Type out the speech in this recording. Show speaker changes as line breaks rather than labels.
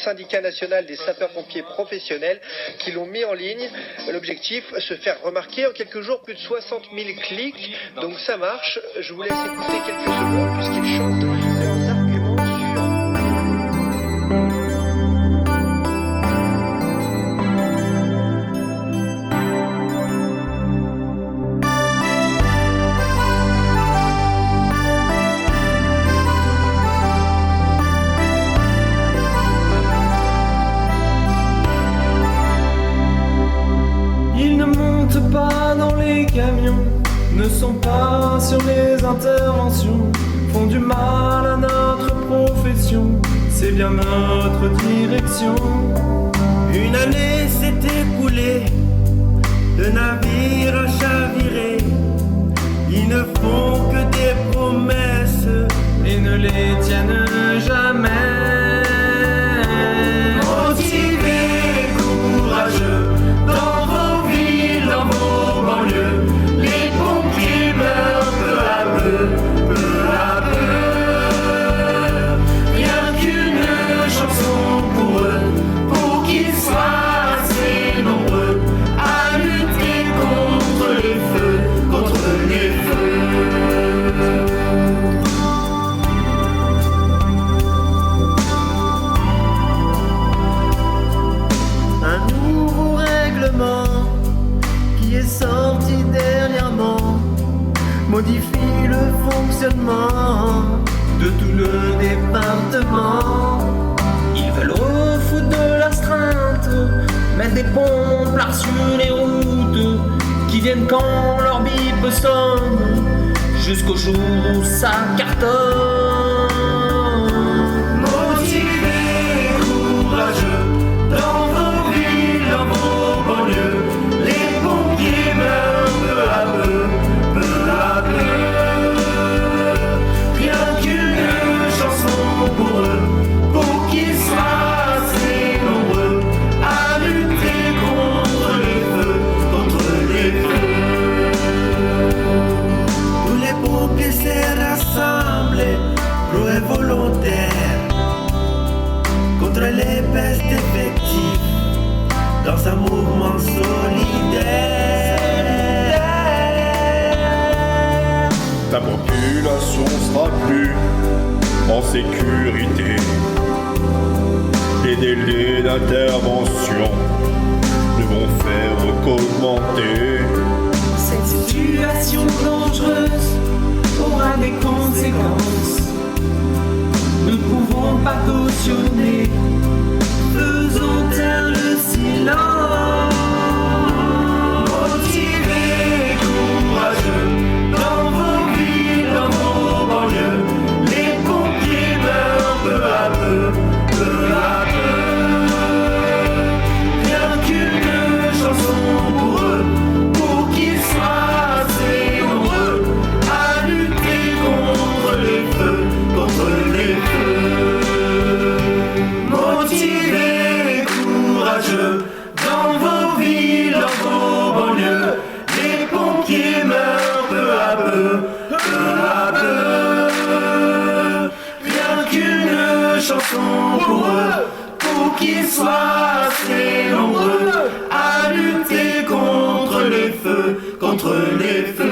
syndicat national des sapeurs-pompiers professionnels qui l'ont mis en ligne. L'objectif, se faire remarquer. En quelques jours, plus de 60 000 clics. Donc ça marche. Je vous laisse écouter quelques secondes puisqu'ils chantent leurs arguments sur...
Ils ne montent pas dans les camions, ne sont pas sur les interventions, font du mal à notre profession, c'est bien notre direction.
Une année s'est écoulée, le navire a chaviré, ils ne font que des promesses
Et ne les tiennent jamais.
Motivés, courageux, dans vos villes, dans vos banlieues, les pompiers meurent peu à peu, peu à peu. Rien qu'une chanson pour eux, pour qu'ils soient assez nombreux à lutter contre les feux, contre les feux. Un nouveau règlement qui est sorti dernièrement modifie le fonctionnement de tout le département.
Ils veulent refoutre de l'astreinte, mettre des pompes là sur les routes, qui viennent quand leur bip sonne, jusqu'au jour où ça cartonne.
Motivés, courageux, dans vos villes, dans vos banlieues, les pompiers meurent peu à peu, peu à peu. Rien qu'une chanson pour eux, pour qu'ils soient assez nombreux à lutter contre les feux, contre les feux. Tous les pompiers s'est rassemblés, pro et volontaires, contre les pestes effectives, dans un mouvement solidaire.
La population sera plus en sécurité. Les délais d'intervention ne vont faire qu'augmenter.
Cette situation dangereuse aura des conséquences. Nous ne pouvons pas cautionner. Faisons taire le silence.
Motivés, courageux, dans vos villes, dans vos banlieues, les pompiers meurent peu à peu, peu à peu. Rien qu'une chanson pour eux, pour qu'ils soient assez nombreux à lutter contre les feux, contre les feux. Motivés, courageux, dans vos villes, dans vos banlieues, les pompiers meurent peu à peu, peu à peu. Rien qu'une chanson pour eux, pour qu'ils soient assez nombreux à lutter contre les feux, contre les feux.